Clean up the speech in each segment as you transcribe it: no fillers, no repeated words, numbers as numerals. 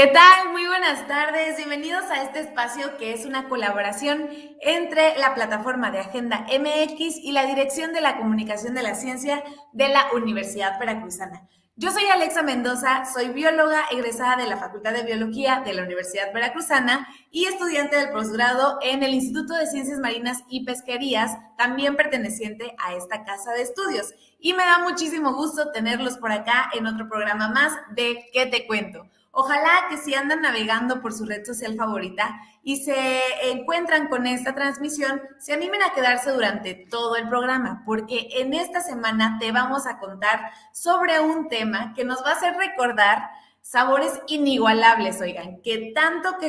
¿Qué tal? Muy buenas tardes. Bienvenidos a este espacio que es una colaboración entre la plataforma de Agenda MX y la Dirección de la Comunicación de la Ciencia de la Universidad Veracruzana. Yo soy Alexa Mendoza, soy bióloga egresada de la Facultad de Biología de la Universidad Veracruzana y estudiante del posgrado en el Instituto de Ciencias Marinas y Pesquerías, también perteneciente a esta casa de estudios. Y me da muchísimo gusto tenerlos por acá en otro programa más de ¿Qué te cuento? Ojalá que si andan navegando por su red social favorita y se encuentran con esta transmisión, se animen a quedarse durante todo el programa, porque en esta semana te vamos a contar sobre un tema que nos va a hacer recordar sabores inigualables, oigan, que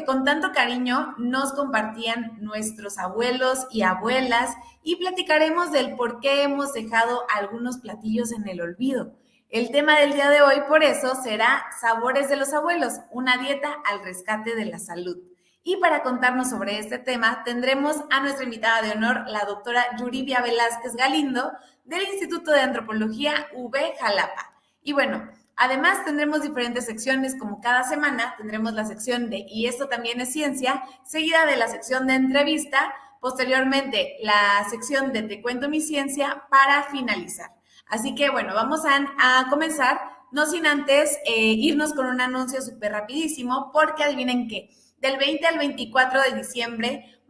con tanto cariño nos compartían nuestros abuelos y abuelas, y platicaremos del por qué hemos dejado algunos platillos en el olvido. El tema del día de hoy, por eso, será Sabores de los Abuelos, una dieta al rescate de la salud. Y para contarnos sobre este tema, tendremos a nuestra invitada de honor, la doctora Yuribia Velázquez Galindo, del Instituto de Antropología UB Jalapa. Y bueno, además tendremos diferentes secciones, como cada semana tendremos la sección de Y esto también es ciencia, seguida de la sección de entrevista, posteriormente la sección de Te cuento mi ciencia, para finalizar. Así que bueno, vamos a comenzar, no sin antes irnos con un anuncio súper rapidísimo, porque adivinen qué, del 20 al 24 de diciembre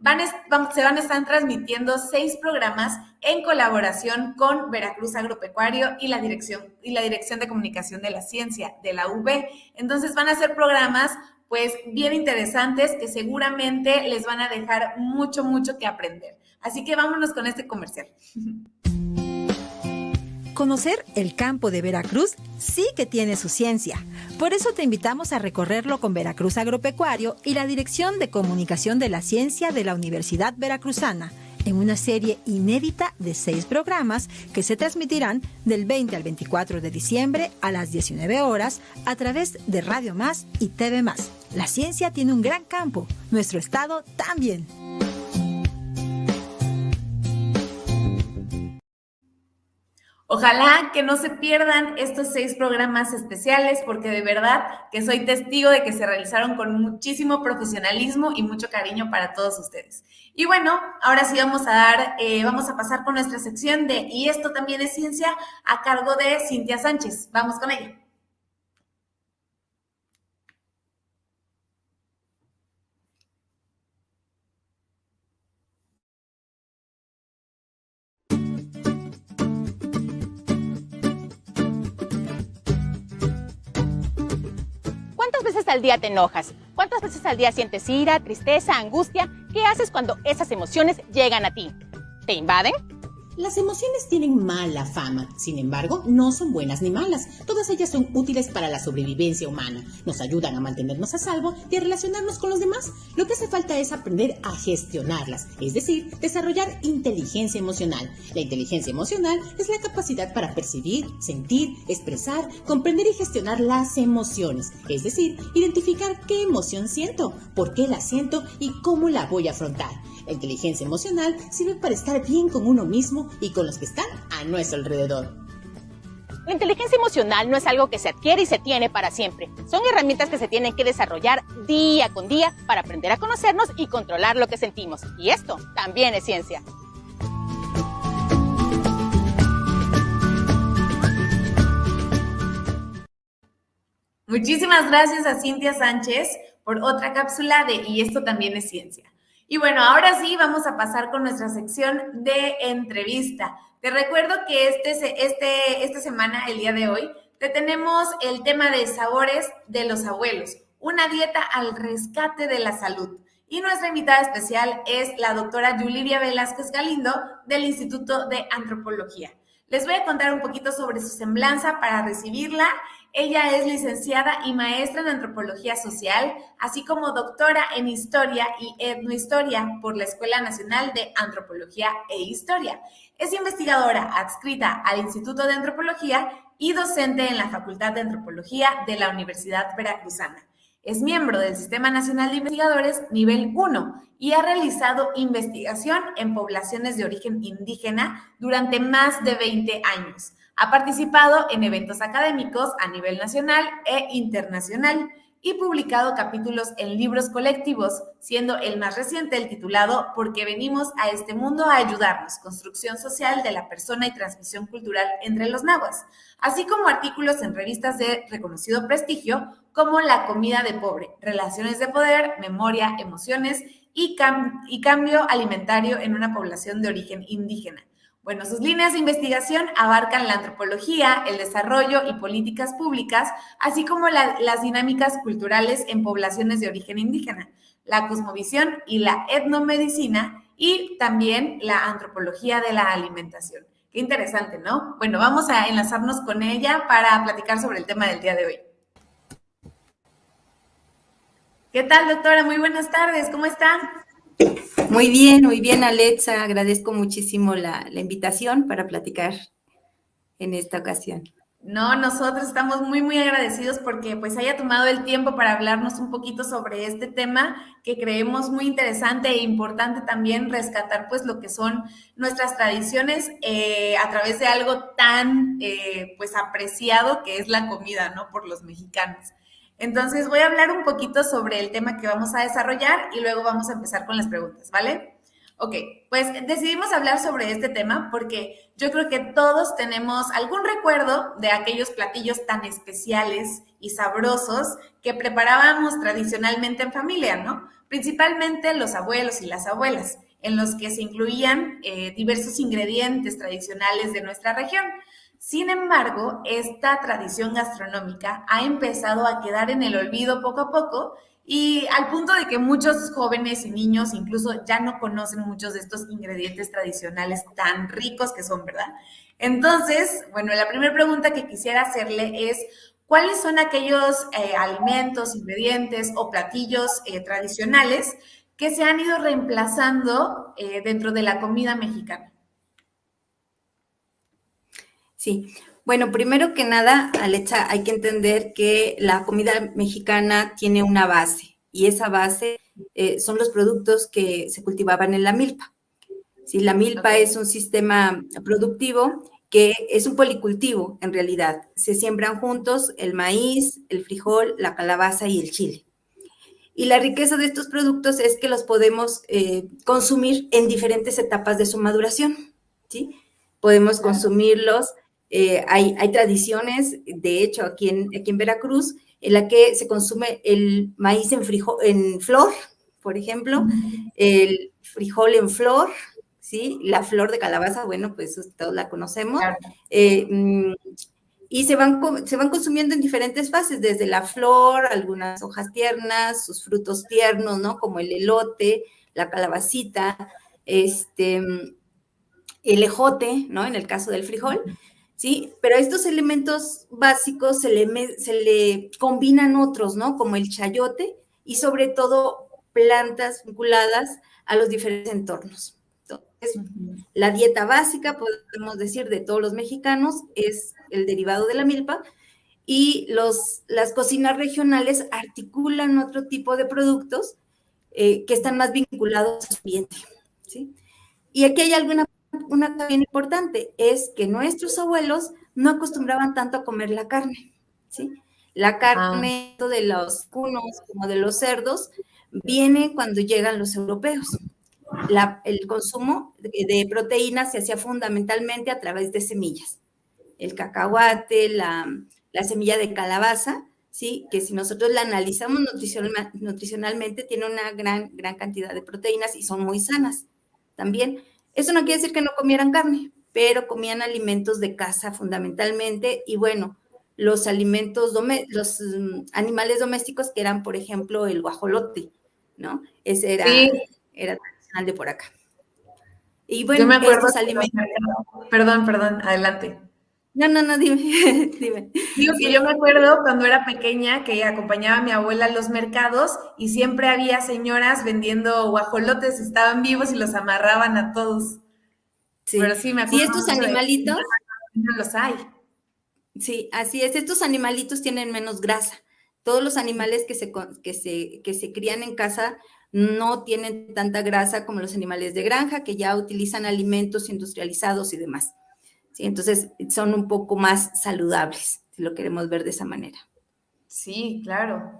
se van a estar transmitiendo 6 programas en colaboración con Veracruz Agropecuario y la Dirección de Comunicación de la Ciencia de la UB. Entonces van a ser programas pues bien interesantes que seguramente les van a dejar mucho que aprender. Así que vámonos con este comercial. Conocer el campo de Veracruz sí que tiene su ciencia. Por eso te invitamos a recorrerlo con Veracruz Agropecuario y la Dirección de Comunicación de la Ciencia de la Universidad Veracruzana, en una serie inédita de 6 programas que se transmitirán del 20 al 24 de diciembre a las 19 horas a través de Radio Más y TV Más. La ciencia tiene un gran campo, nuestro estado también. Ojalá que no se pierdan estos 6 programas especiales, porque de verdad que soy testigo de que se realizaron con muchísimo profesionalismo y mucho cariño para todos ustedes. Y bueno, ahora sí vamos a pasar con nuestra sección de Y esto también es ciencia, a cargo de Cintia Sánchez. Vamos con ella. ¿Cuántas veces al día te enojas? ¿Cuántas veces al día sientes ira, tristeza, angustia? ¿Qué haces cuando esas emociones llegan a ti? ¿Te invaden? Las emociones tienen mala fama, sin embargo, no son buenas ni malas. Todas ellas son útiles para la sobrevivencia humana. Nos ayudan a mantenernos a salvo y a relacionarnos con los demás. Lo que hace falta es aprender a gestionarlas, es decir, desarrollar inteligencia emocional. La inteligencia emocional es la capacidad para percibir, sentir, expresar, comprender y gestionar las emociones. Es decir, identificar qué emoción siento, por qué la siento y cómo la voy a afrontar. La inteligencia emocional sirve para estar bien con uno mismo y con los que están a nuestro alrededor. La inteligencia emocional no es algo que se adquiere y se tiene para siempre. Son herramientas que se tienen que desarrollar día con día para aprender a conocernos y controlar lo que sentimos. Y esto también es ciencia. Muchísimas gracias a Cintia Sánchez por otra cápsula de Y esto también es ciencia. Y bueno, ahora sí vamos a pasar con nuestra sección de entrevista. Te recuerdo que esta semana, el día de hoy, te tenemos el tema de Sabores de los Abuelos, una dieta al rescate de la salud. Y nuestra invitada especial es la doctora Yuribia Velázquez Galindo del Instituto de Antropología. Les voy a contar un poquito sobre su semblanza para recibirla. Ella es licenciada y maestra en Antropología Social, así como doctora en Historia y Etnohistoria por la Escuela Nacional de Antropología e Historia. Es investigadora adscrita al Instituto de Antropología y docente en la Facultad de Antropología de la Universidad Veracruzana. Es miembro del Sistema Nacional de Investigadores Nivel 1 y ha realizado investigación en poblaciones de origen indígena durante más de 20 años. Ha participado en eventos académicos a nivel nacional e internacional. y publicado capítulos en libros colectivos, siendo el más reciente el titulado Porque venimos a este mundo a ayudarnos, construcción social de la persona y transmisión cultural entre los nahuas, así como artículos en revistas de reconocido prestigio como La comida de pobre, relaciones de poder, memoria, emociones y cambio alimentario en una población de origen indígena. Bueno, sus líneas de investigación abarcan la antropología, el desarrollo y políticas públicas, así como las dinámicas culturales en poblaciones de origen indígena, la cosmovisión y la etnomedicina, y también la antropología de la alimentación. Qué interesante, ¿no? Bueno, vamos a enlazarnos con ella para platicar sobre el tema del día de hoy. ¿Qué tal, doctora? Muy buenas tardes, ¿cómo está? Muy bien, Alexa. Agradezco muchísimo la invitación para platicar en esta ocasión. No, nosotros estamos muy agradecidos porque pues haya tomado el tiempo para hablarnos un poquito sobre este tema que creemos muy interesante e importante también rescatar pues lo que son nuestras tradiciones a través de algo tan pues apreciado que es la comida, ¿no? Por los mexicanos. Entonces voy a hablar un poquito sobre el tema que vamos a desarrollar y luego vamos a empezar con las preguntas, ¿vale? Ok, pues decidimos hablar sobre este tema porque yo creo que todos tenemos algún recuerdo de aquellos platillos tan especiales y sabrosos que preparábamos tradicionalmente en familia, ¿no? Principalmente los abuelos y las abuelas, en los que se incluían diversos ingredientes tradicionales de nuestra región. Sin embargo, esta tradición gastronómica ha empezado a quedar en el olvido poco a poco y al punto de que muchos jóvenes y niños incluso ya no conocen muchos de estos ingredientes tradicionales tan ricos que son, ¿verdad? Entonces, bueno, la primera pregunta que quisiera hacerle es, ¿cuáles son aquellos alimentos, ingredientes o platillos tradicionales que se han ido reemplazando dentro de la comida mexicana? Sí, bueno, primero que nada, Alexa, hay que entender que la comida mexicana tiene una base y esa base son los productos que se cultivaban en la milpa. Sí, la milpa es un sistema productivo que es un policultivo en realidad. Se siembran juntos el maíz, el frijol, la calabaza y el chile. Y la riqueza de estos productos es que los podemos consumir en diferentes etapas de su maduración, ¿sí? Podemos consumirlos. Hay tradiciones, de hecho, aquí en Veracruz, en la que se consume el maíz en flor, por ejemplo, el frijol en flor, ¿sí? La flor de calabaza, bueno, pues todos la conocemos. Claro. Y se van consumiendo en diferentes fases, desde la flor, algunas hojas tiernas, sus frutos tiernos, ¿no? Como el elote, la calabacita, el ejote, ¿no? En el caso del frijol, ¿sí? Pero a estos elementos básicos se le combinan otros, ¿no? Como el chayote y sobre todo plantas vinculadas a los diferentes entornos. Entonces, la dieta básica, podemos decir, de todos los mexicanos es el derivado de la milpa y las cocinas regionales articulan otro tipo de productos que están más vinculados a su ambiente, ¿sí? Y aquí hay una cosa bien importante, es que nuestros abuelos no acostumbraban tanto a comer la carne, ¿sí? La carne de los cunos como de los cerdos viene cuando llegan los europeos. El consumo de proteínas se hacía fundamentalmente a través de semillas. El cacahuate, la semilla de calabaza, ¿sí? Que si nosotros la analizamos nutricionalmente, tiene una gran cantidad de proteínas y son muy sanas también. Eso no quiere decir que no comieran carne, pero comían alimentos de caza fundamentalmente y bueno, los animales domésticos que eran, por ejemplo, el guajolote, ¿no? Ese era tradicional de por acá. Y bueno, yo me acuerdo estos alimentos... Perdón, adelante. No, dime. Digo que yo me acuerdo cuando era pequeña que acompañaba a mi abuela a los mercados y siempre había señoras vendiendo guajolotes, estaban vivos y los amarraban a todos. Sí. Pero sí, me acuerdo. Sí, estos animalitos... No los hay. Sí, así es. Estos animalitos tienen menos grasa. Todos los animales que se crían en casa no tienen tanta grasa como los animales de granja, que ya utilizan alimentos industrializados y demás. ¿Sí? Entonces, son un poco más saludables, si lo queremos ver de esa manera. Sí, claro.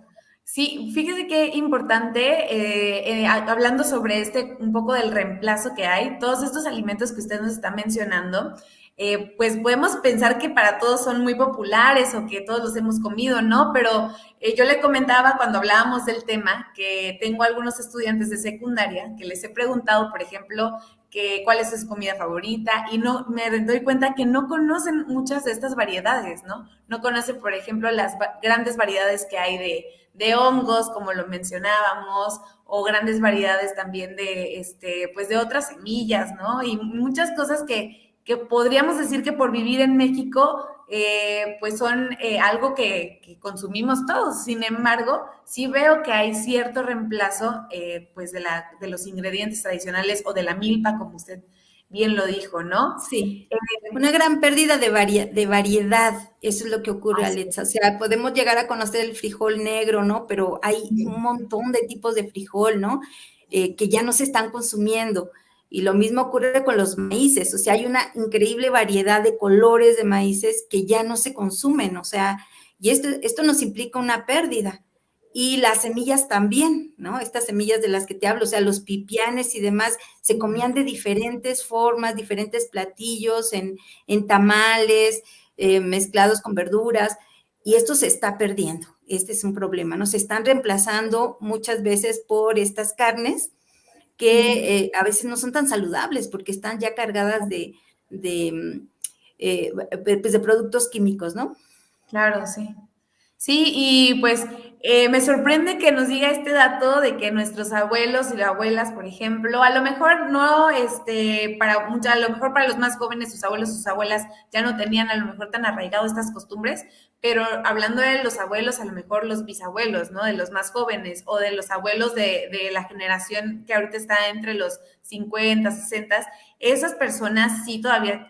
Sí, fíjese qué importante, hablando sobre un poco del reemplazo que hay, todos estos alimentos que usted nos está mencionando, pues podemos pensar que para todos son muy populares o que todos los hemos comido, ¿no? Pero yo le comentaba cuando hablábamos del tema que tengo algunos estudiantes de secundaria que les he preguntado, por ejemplo, que cuál es su comida favorita y no me doy cuenta que no conocen muchas de estas variedades, ¿no? No conocen, por ejemplo, las grandes variedades que hay de hongos, como lo mencionábamos, o grandes variedades también pues de otras semillas, ¿no? Y muchas cosas que podríamos decir que por vivir en México, pues son algo que consumimos todos. Sin embargo, sí veo que hay cierto reemplazo, pues de los ingredientes tradicionales o de la milpa, como usted bien lo dijo, ¿no? Sí, una gran pérdida de variedad, eso es lo que ocurre, Alexa. O sea, podemos llegar a conocer el frijol negro, ¿no? Pero hay un montón de tipos de frijol, ¿no? Que ya no se están consumiendo. Y lo mismo ocurre con los maíces, o sea, hay una increíble variedad de colores de maíces que ya no se consumen, o sea, y esto nos implica una pérdida. Y las semillas también, ¿no? Estas semillas de las que te hablo, o sea, los pipianes y demás, se comían de diferentes formas, diferentes platillos, en tamales, mezclados con verduras, y esto se está perdiendo. Este es un problema, ¿no? Se están reemplazando muchas veces por estas carnes que a veces no son tan saludables porque están ya cargadas pues de productos químicos, ¿no? Claro, sí. Sí, y pues me sorprende que nos diga este dato de que nuestros abuelos y abuelas, por ejemplo, a lo mejor no, a lo mejor para los más jóvenes, sus abuelos, sus abuelas ya no tenían a lo mejor tan arraigado estas costumbres, pero hablando de los abuelos, a lo mejor los bisabuelos, ¿no? De los más jóvenes o de los abuelos de la generación que ahorita está entre los 50, 60, esas personas sí todavía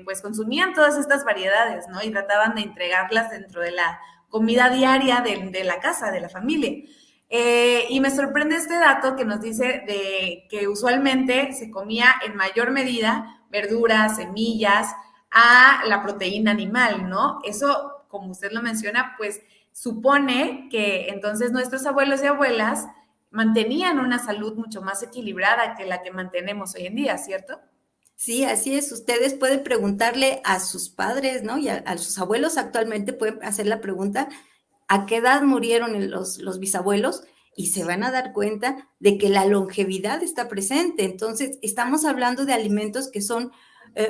pues consumían todas estas variedades, ¿no? Y trataban de entregarlas dentro de la comida diaria de la casa, de la familia. Y me sorprende este dato que nos dice de que usualmente se comía en mayor medida verduras, semillas, a la proteína animal, ¿no? Eso, como usted lo menciona, pues supone que entonces nuestros abuelos y abuelas mantenían una salud mucho más equilibrada que la que mantenemos hoy en día, ¿cierto? Sí, así es. Ustedes pueden preguntarle a sus padres, ¿no? Y a sus abuelos actualmente pueden hacer la pregunta, ¿a qué edad murieron los bisabuelos? Y se van a dar cuenta de que la longevidad está presente. Entonces, estamos hablando de alimentos que son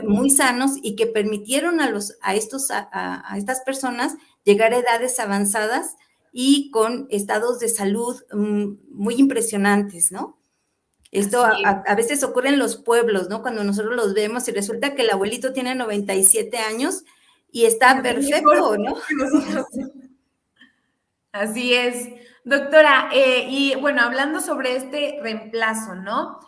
muy sanos y que permitieron a estas personas llegar a edades avanzadas y con estados de salud muy impresionantes, ¿no? Esto Así es. a veces ocurre en los pueblos, ¿no? Cuando nosotros los vemos y resulta que el abuelito tiene 97 años y está perfecto, ¿no? Que nosotros. Así es. Doctora, y bueno, hablando sobre este reemplazo, ¿no?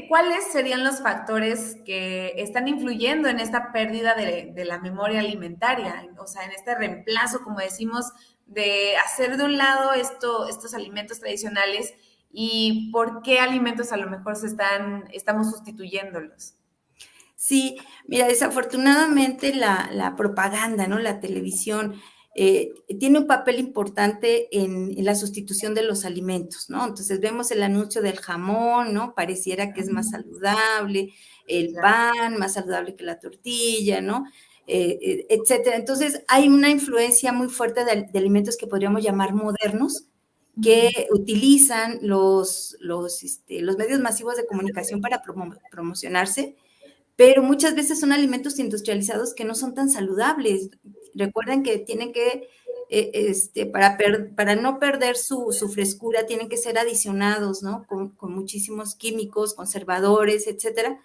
¿Cuáles serían los factores que están influyendo en esta pérdida de la memoria alimentaria? O sea, en este reemplazo, como decimos, de hacer de un lado estos alimentos tradicionales y por qué alimentos a lo mejor estamos sustituyéndolos. Sí, mira, desafortunadamente la propaganda, ¿no? La televisión tiene un papel importante en la sustitución de los alimentos, ¿no? Entonces vemos el anuncio del jamón, ¿no? Pareciera que es más saludable, el pan más saludable que la tortilla, ¿no? Etcétera. Entonces hay una influencia muy fuerte de alimentos que podríamos llamar modernos, que utilizan los medios masivos de comunicación para promocionarse, pero muchas veces son alimentos industrializados que no son tan saludables. Recuerden que tienen que, para no perder su frescura, tienen que ser adicionados, ¿no? Con muchísimos químicos, conservadores, etcétera,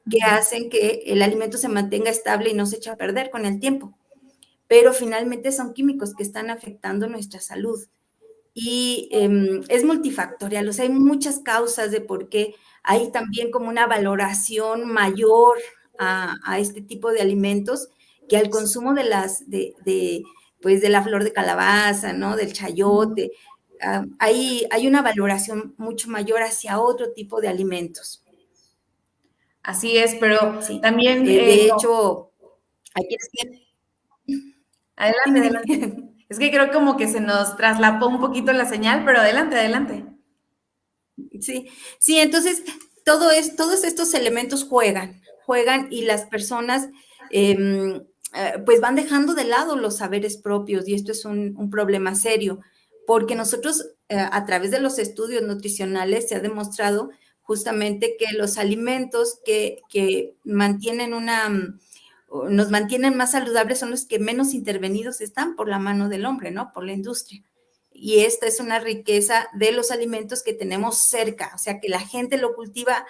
que hacen que el alimento se mantenga estable y no se eche a perder con el tiempo. Pero finalmente son químicos que están afectando nuestra salud. Y es multifactorial, o sea, hay muchas causas de por qué hay también como una valoración mayor a este tipo de alimentos que al consumo pues de la flor de calabaza, ¿no? Del chayote. Hay una valoración mucho mayor hacia otro tipo de alimentos. Así es, pero Sí. también... De hecho, hay quienes Adelante, Dime, adelante. dime. Es que creo como que se nos traslapó un poquito la señal, pero adelante, adelante. Sí, sí, entonces todos estos elementos juegan y las personas pues van dejando de lado los saberes propios y esto es un problema serio, porque nosotros a través de los estudios nutricionales se ha demostrado justamente que los alimentos que mantienen nos mantienen más saludables son los que menos intervenidos están por la mano del hombre, ¿no? Por la industria. Y esta es una riqueza de los alimentos que tenemos cerca, o sea, que la gente lo cultiva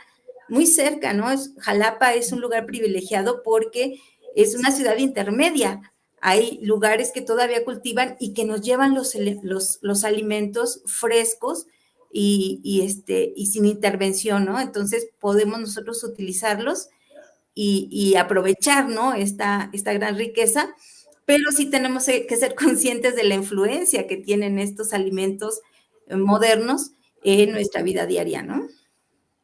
muy cerca, ¿no? Jalapa es un lugar privilegiado porque es una ciudad intermedia. Hay lugares que todavía cultivan y que nos llevan los alimentos frescos y sin intervención, ¿no? Entonces podemos nosotros utilizarlos y aprovechar, ¿no? Esta gran riqueza, pero sí tenemos que ser conscientes de la influencia que tienen estos alimentos modernos en nuestra vida diaria, ¿no?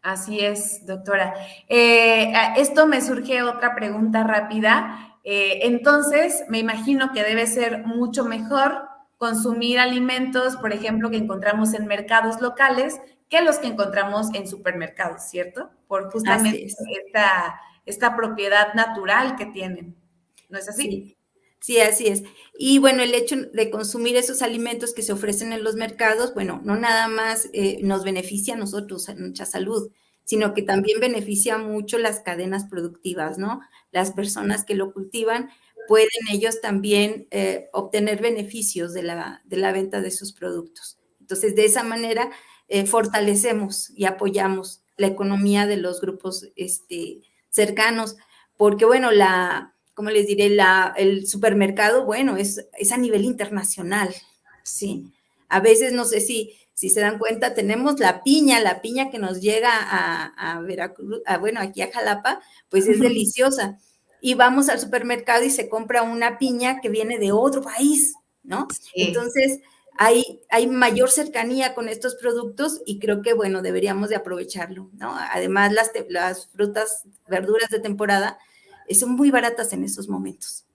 Así es, doctora. Esto me surge otra pregunta rápida. Entonces, me imagino que debe ser mucho mejor consumir alimentos, por ejemplo, que encontramos en mercados locales que los que encontramos en supermercados, ¿cierto? Por justamente Así es. esta propiedad natural que tienen. ¿No es así? Sí, sí, así es. Y bueno, el hecho de consumir esos alimentos que se ofrecen en los mercados, bueno, no nada más nos beneficia a nosotros, a nuestra salud, sino que también beneficia mucho las cadenas productivas, ¿no? Las personas que lo cultivan pueden ellos también obtener beneficios de la venta de sus productos. Entonces, de esa manera fortalecemos y apoyamos la economía de los grupos cercanos, porque bueno, como les diré, el supermercado, bueno, es a nivel internacional, ¿sí? A veces, no sé si se dan cuenta, tenemos la piña que nos llega a Veracruz, bueno, aquí a Jalapa, pues es deliciosa. Y vamos al supermercado y se compra una piña que viene de otro país, ¿no? Sí. Entonces, hay mayor cercanía con estos productos y creo que, bueno, deberíamos de aprovecharlo, ¿no? Además, las frutas, verduras de temporada, son muy baratas en estos momentos.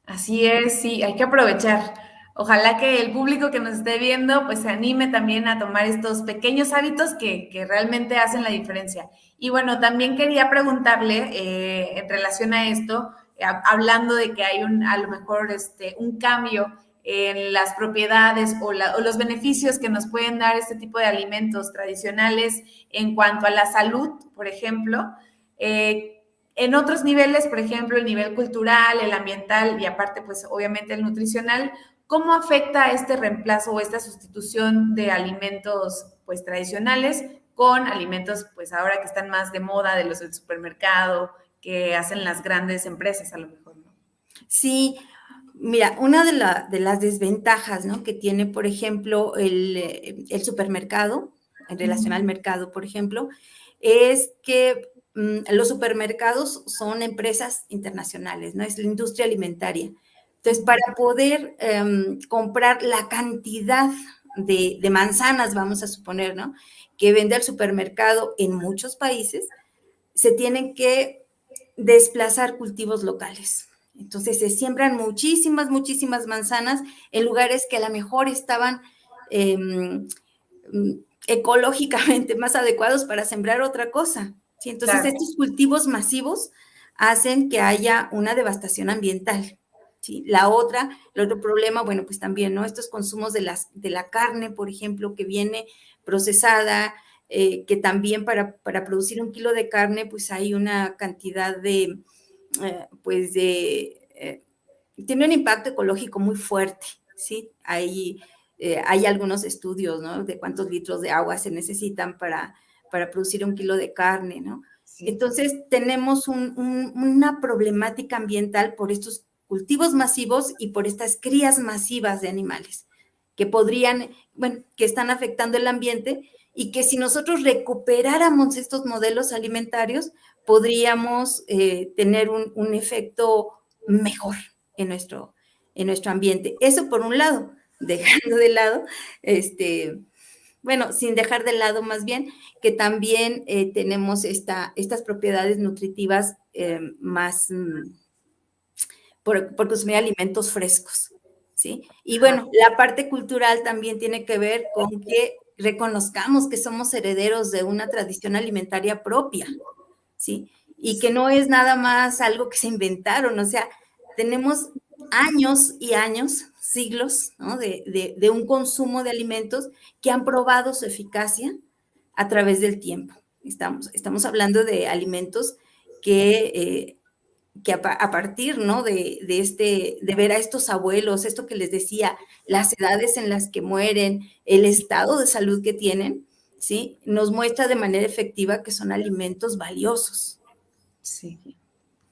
Así es, sí, hay que aprovechar. Ojalá que el público que nos esté viendo pues se anime también a tomar estos pequeños hábitos que realmente hacen la diferencia. Y bueno, también quería preguntarle en relación a esto, hablando de que hay a lo mejor un cambio en las propiedades o los beneficios que nos pueden dar este tipo de alimentos tradicionales en cuanto a la salud, por ejemplo. En otros niveles, por ejemplo, el nivel cultural, el ambiental y aparte, pues obviamente el nutricional, ¿cómo afecta este reemplazo o esta sustitución de alimentos pues tradicionales con alimentos pues ahora que están más de moda de los del supermercado, que hacen las grandes empresas a lo mejor, ¿no? Sí, mira, una de las desventajas, ¿no? Que tiene, por ejemplo, el supermercado, en relación al mercado, por ejemplo, es que los supermercados son empresas internacionales, ¿no? Es la industria alimentaria. Entonces, para poder comprar la cantidad de manzanas, vamos a suponer, ¿no? Que vende el supermercado en muchos países, se tienen que desplazar cultivos locales. Entonces se siembran muchísimas manzanas en lugares que a lo mejor estaban eh, ecológicamente más adecuados para sembrar otra cosa. ¿Sí? Entonces Claro. estos cultivos masivos hacen que haya una devastación ambiental. ¿Sí? El otro problema, bueno, pues también, ¿no? Estos consumos de la carne, por ejemplo, que viene procesada, que también para producir 1 kilo de carne, pues hay una cantidad tiene un impacto ecológico muy fuerte, ¿sí? Hay algunos estudios, ¿no? De cuántos litros de agua se necesitan para producir 1 kilo de carne, ¿no? Sí. Entonces, tenemos una problemática ambiental por estos cultivos masivos y por estas crías masivas de animales que que están afectando el ambiente y que si nosotros recuperáramos estos modelos alimentarios, podríamos tener un efecto mejor en nuestro ambiente. Eso por un lado, dejando de lado, sin dejar de lado más bien, que también tenemos estas propiedades nutritivas más por consumir alimentos frescos. ¿sí? Y bueno, la parte cultural también tiene que ver con que reconozcamos que somos herederos de una tradición alimentaria propia, ¿sí? Y que no es nada más algo que se inventaron, o sea, tenemos años y años, siglos, ¿no? de un consumo de alimentos que han probado su eficacia a través del tiempo. Estamos hablando de alimentos que a partir, ¿no? de ver a estos abuelos, esto que les decía, las edades en las que mueren, el estado de salud que tienen, ¿sí? Nos muestra de manera efectiva que son alimentos valiosos. Sí,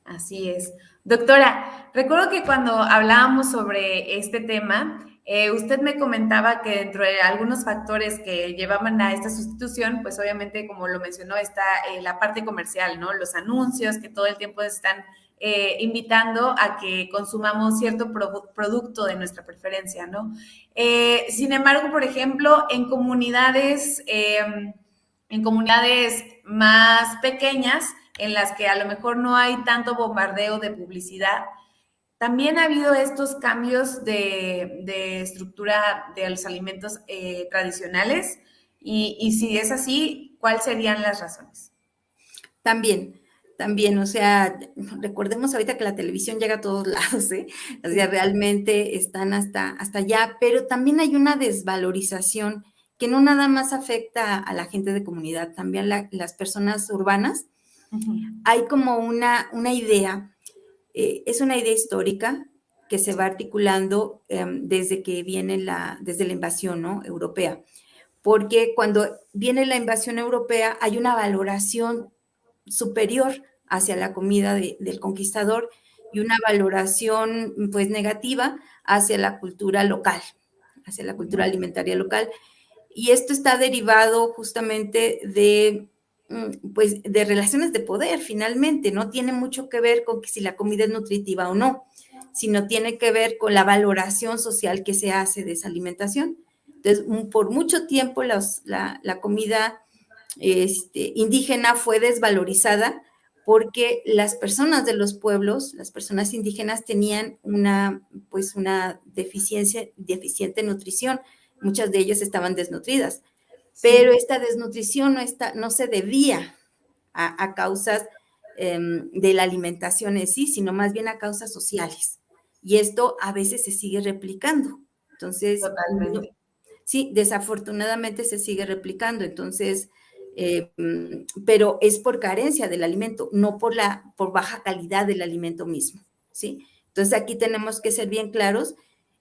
así es. Doctora, recuerdo que cuando hablábamos sobre este tema, usted me comentaba que dentro de algunos factores que llevaban a esta sustitución, pues obviamente, como lo mencionó, está la parte comercial, ¿no? Los anuncios que todo el tiempo están invitando a que consumamos cierto producto de nuestra preferencia, ¿no? Sin embargo, por ejemplo, en comunidades más pequeñas, en las que a lo mejor no hay tanto bombardeo de publicidad, también ha habido estos cambios de estructura de los alimentos tradicionales y si es así, ¿cuáles serían las razones? También, o sea, recordemos ahorita que la televisión llega a todos lados, ¿eh? O sea, realmente están hasta allá, pero también hay una desvalorización que no nada más afecta a la gente de comunidad, también las personas urbanas. Hay como una idea, es una idea histórica que se va articulando desde que viene desde la invasión, ¿no? Europea, porque cuando viene la invasión europea hay una valoración superior hacia la comida del conquistador y una valoración pues negativa hacia la cultura local, hacia la cultura alimentaria local. Y esto está derivado justamente pues, de relaciones de poder, finalmente. No tiene mucho que ver con que si la comida es nutritiva o no, sino tiene que ver con la valoración social que se hace de esa alimentación. Entonces, por mucho tiempo la comida indígena fue desvalorizada porque las personas de los pueblos, las personas indígenas tenían pues una deficiente nutrición. Muchas de ellas estaban desnutridas, pero esta desnutrición no se debía a causas de la alimentación en sí, sino más bien a causas sociales. Y esto a veces se sigue replicando. Entonces, Totalmente. sí, desafortunadamente se sigue replicando. Entonces, pero es por carencia del alimento, no por baja calidad del alimento mismo, ¿sí? Entonces, aquí tenemos que ser bien claros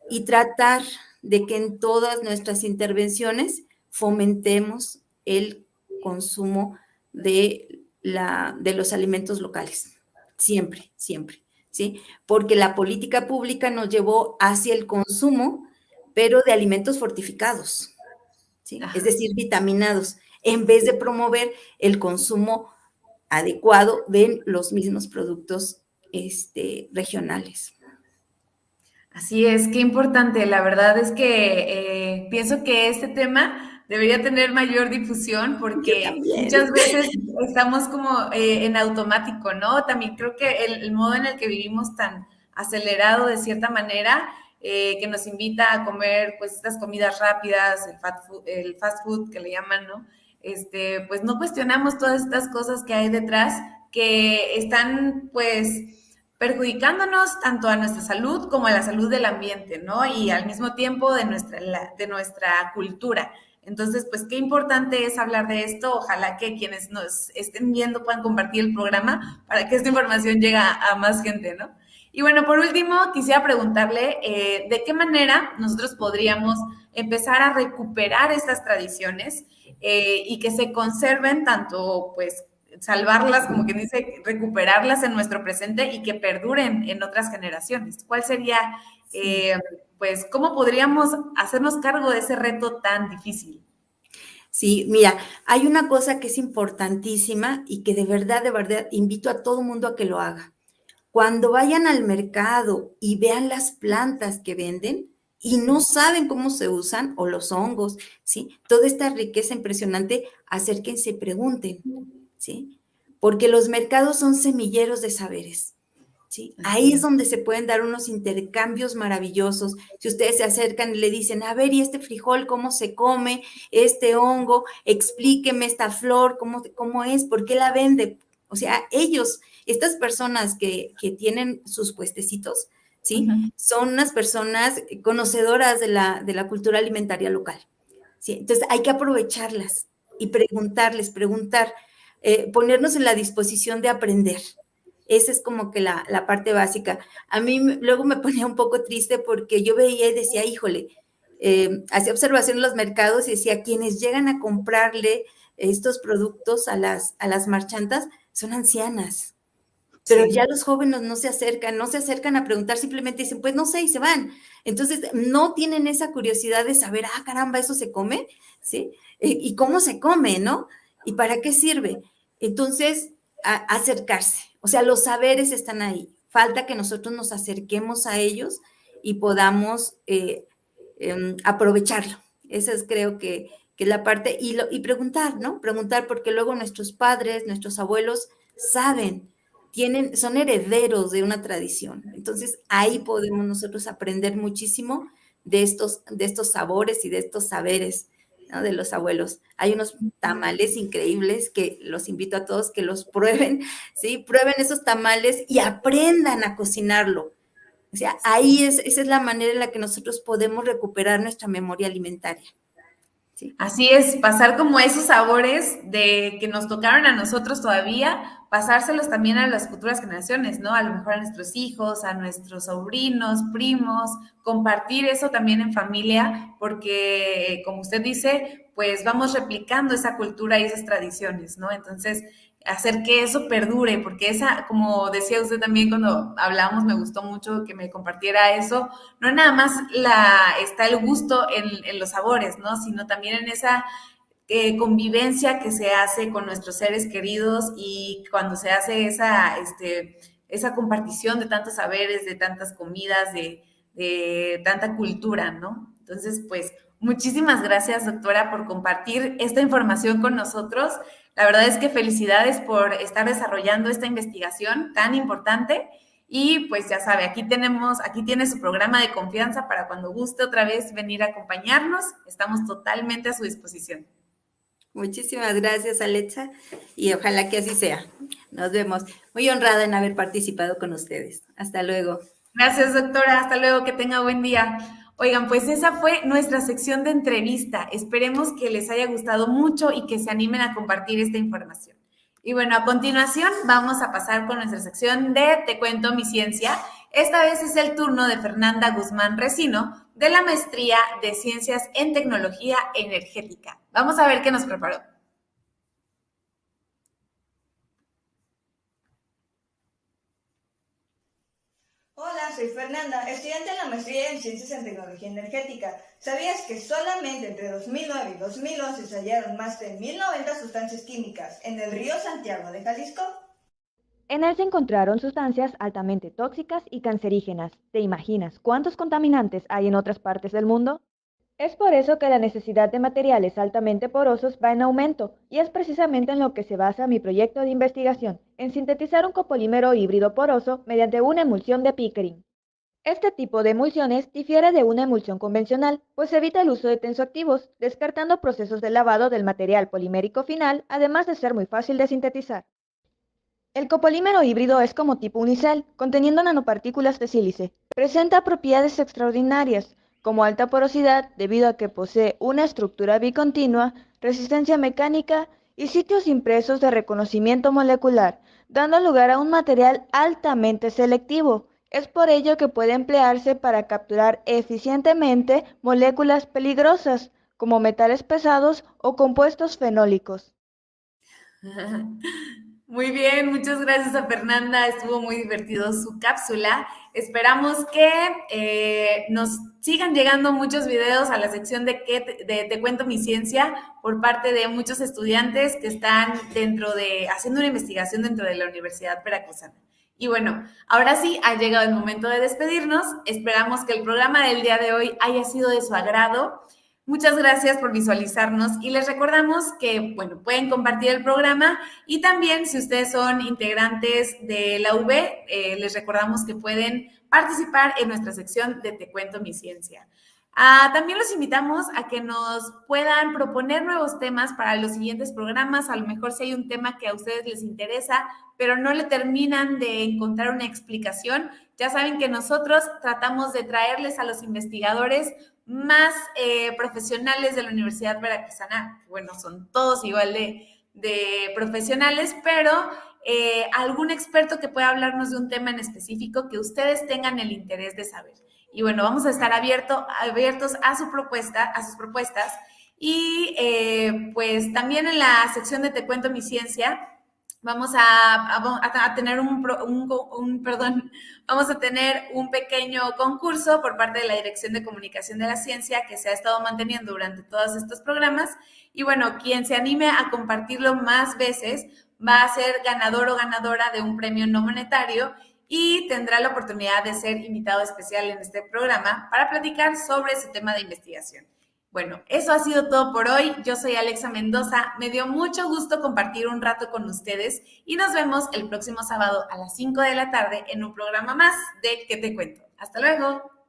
y tratar de que en todas nuestras intervenciones fomentemos el consumo de los alimentos locales, siempre, siempre, ¿sí? Porque la política pública nos llevó hacia el consumo, pero de alimentos fortificados, ¿sí? Es decir, vitaminados, en vez de promover el consumo adecuado de los mismos productos regionales. Así es, qué importante. La verdad es que pienso que este tema debería tener mayor difusión Yo porque también. muchas veces estamos como en automático, ¿no? También creo que el modo en el que vivimos tan acelerado de cierta manera, que nos invita a comer pues estas comidas rápidas, el fast food que le llaman, ¿no? Pues no cuestionamos todas estas cosas que hay detrás que están pues perjudicándonos tanto a nuestra salud como a la salud del ambiente, ¿no? Y al mismo tiempo de nuestra cultura. Entonces, pues qué importante es hablar de esto. Ojalá que quienes nos estén viendo puedan compartir el programa para que esta información llegue a más gente, ¿no? Y bueno, por último, quisiera preguntarle de qué manera nosotros podríamos empezar a recuperar estas tradiciones y que se conserven tanto, pues, salvarlas, como quien dice, recuperarlas en nuestro presente y que perduren en otras generaciones. ¿Cuál sería, pues, cómo podríamos hacernos cargo de ese reto tan difícil? Sí, mira, hay una cosa que es importantísima y que de verdad, invito a todo mundo a que lo haga. Cuando vayan al mercado y vean las plantas que venden y no saben cómo se usan, o los hongos, ¿sí? Toda esta riqueza impresionante, acérquense y pregunten, ¿sí? Porque los mercados son semilleros de saberes, ¿sí? Ahí es donde se pueden dar unos intercambios maravillosos. Si ustedes se acercan y le dicen, a ver, ¿y este frijol cómo se come? Este hongo, explíqueme esta flor, ¿cómo es? ¿Por qué la vende? O sea, ellos, estas personas que tienen sus puestecitos, ¿sí? Son unas personas conocedoras de la cultura alimentaria local, ¿sí? Entonces hay que aprovecharlas y preguntar, ponernos en la disposición de aprender. Esa es como que la parte básica. A mí luego me ponía un poco triste porque yo veía y decía, híjole, hacía observación en los mercados y decía, quienes llegan a comprarle estos productos a las marchantas son ancianas. Pero ya los jóvenes no se acercan a preguntar, simplemente dicen, pues no sé, y se van. Entonces, no tienen esa curiosidad de saber, caramba, ¿eso se come? ¿Sí? ¿Y cómo se come, no? ¿Y para qué sirve? Entonces, acercarse. O sea, los saberes están ahí. Falta que nosotros nos acerquemos a ellos y podamos aprovecharlo. Esa es, creo que es la parte. Y preguntar, ¿no? Preguntar, porque luego nuestros padres, nuestros abuelos saben, son herederos de una tradición. Entonces, ahí podemos nosotros aprender muchísimo de estos sabores y de estos saberes, ¿no? De los abuelos. Hay unos tamales increíbles que los invito a todos que los prueben, ¿sí? Prueben esos tamales y aprendan a cocinarlo. O sea, esa es la manera en la que nosotros podemos recuperar nuestra memoria alimentaria. Sí. Así es, pasar como esos sabores de que nos tocaron a nosotros todavía, pasárselos también a las futuras generaciones, ¿no? A lo mejor a nuestros hijos, a nuestros sobrinos, primos, compartir eso también en familia, porque como usted dice, pues vamos replicando esa cultura y esas tradiciones, ¿no? Entonces, hacer que eso perdure, porque esa, como decía usted también cuando hablamos, me gustó mucho que me compartiera eso, no nada más está el gusto en los sabores, ¿no? Sino también en esa convivencia que se hace con nuestros seres queridos y cuando se hace esa compartición de tantos saberes, de tantas comidas, de tanta cultura, ¿no? Entonces, pues, muchísimas gracias, doctora, por compartir esta información con nosotros. La verdad es que felicidades por estar desarrollando esta investigación tan importante y pues ya sabe, aquí tiene su programa de confianza para cuando guste otra vez venir a acompañarnos. Estamos totalmente a su disposición. Muchísimas gracias, Alexa, y ojalá que así sea. Nos vemos. Muy honrada en haber participado con ustedes. Hasta luego. Gracias, doctora. Hasta luego. Que tenga buen día. Oigan, pues esa fue nuestra sección de entrevista. Esperemos que les haya gustado mucho y que se animen a compartir esta información. Y bueno, a continuación vamos a pasar con nuestra sección de Te cuento mi ciencia. Esta vez es el turno de Fernanda Guzmán Resino, de la Maestría de Ciencias en Tecnología Energética. Vamos a ver qué nos preparó. Hola, soy Fernanda, estudiante de la Maestría en Ciencias en Tecnología Energética. ¿Sabías que solamente entre 2009 y 2011 se hallaron más de 1090 sustancias químicas en el río Santiago de Jalisco? En él se encontraron sustancias altamente tóxicas y cancerígenas. ¿Te imaginas cuántos contaminantes hay en otras partes del mundo? Es por eso que la necesidad de materiales altamente porosos va en aumento, y es precisamente en lo que se basa mi proyecto de investigación, en sintetizar un copolímero híbrido poroso mediante una emulsión de Pickering. Este tipo de emulsiones difiere de una emulsión convencional, pues evita el uso de tensoactivos, descartando procesos de lavado del material polimérico final, además de ser muy fácil de sintetizar. El copolímero híbrido es como tipo unicel, conteniendo nanopartículas de sílice. Presenta propiedades extraordinarias, como alta porosidad debido a que posee una estructura bicontinua, resistencia mecánica y sitios impresos de reconocimiento molecular, dando lugar a un material altamente selectivo. Es por ello que puede emplearse para capturar eficientemente moléculas peligrosas, como metales pesados o compuestos fenólicos. Muy bien, muchas gracias a Fernanda, estuvo muy divertido su cápsula. Esperamos que nos sigan llegando muchos videos a la sección de Te cuento mi ciencia por parte de muchos estudiantes que están haciendo una investigación dentro de la Universidad Veracruzana. Y bueno, ahora sí, ha llegado el momento de despedirnos. Esperamos que el programa del día de hoy haya sido de su agrado. Muchas gracias por visualizarnos y les recordamos que, bueno, pueden compartir el programa y también si ustedes son integrantes de la UB, les recordamos que pueden participar en nuestra sección de Te Cuento Mi Ciencia. También los invitamos a que nos puedan proponer nuevos temas para los siguientes programas. A lo mejor si hay un tema que a ustedes les interesa, pero no le terminan de encontrar una explicación, ya saben que nosotros tratamos de traerles a los investigadores más profesionales de la Universidad Veracruzana. Bueno, son todos igual de profesionales, pero algún experto que pueda hablarnos de un tema en específico que ustedes tengan el interés de saber. Y bueno, vamos a estar abiertos a sus propuestas. Y pues también en la sección de Te Cuento Mi Ciencia vamos a tener vamos a tener un pequeño concurso por parte de la Dirección de Comunicación de la Ciencia que se ha estado manteniendo durante todos estos programas. Y bueno, quien se anime a compartirlo más veces va a ser ganador o ganadora de un premio no monetario y tendrá la oportunidad de ser invitado especial en este programa para platicar sobre su tema de investigación. Bueno, eso ha sido todo por hoy. Yo soy Alexa Mendoza. Me dio mucho gusto compartir un rato con ustedes y nos vemos el próximo sábado a las 5 de la tarde en un programa más de ¿Qué te cuento? Hasta luego.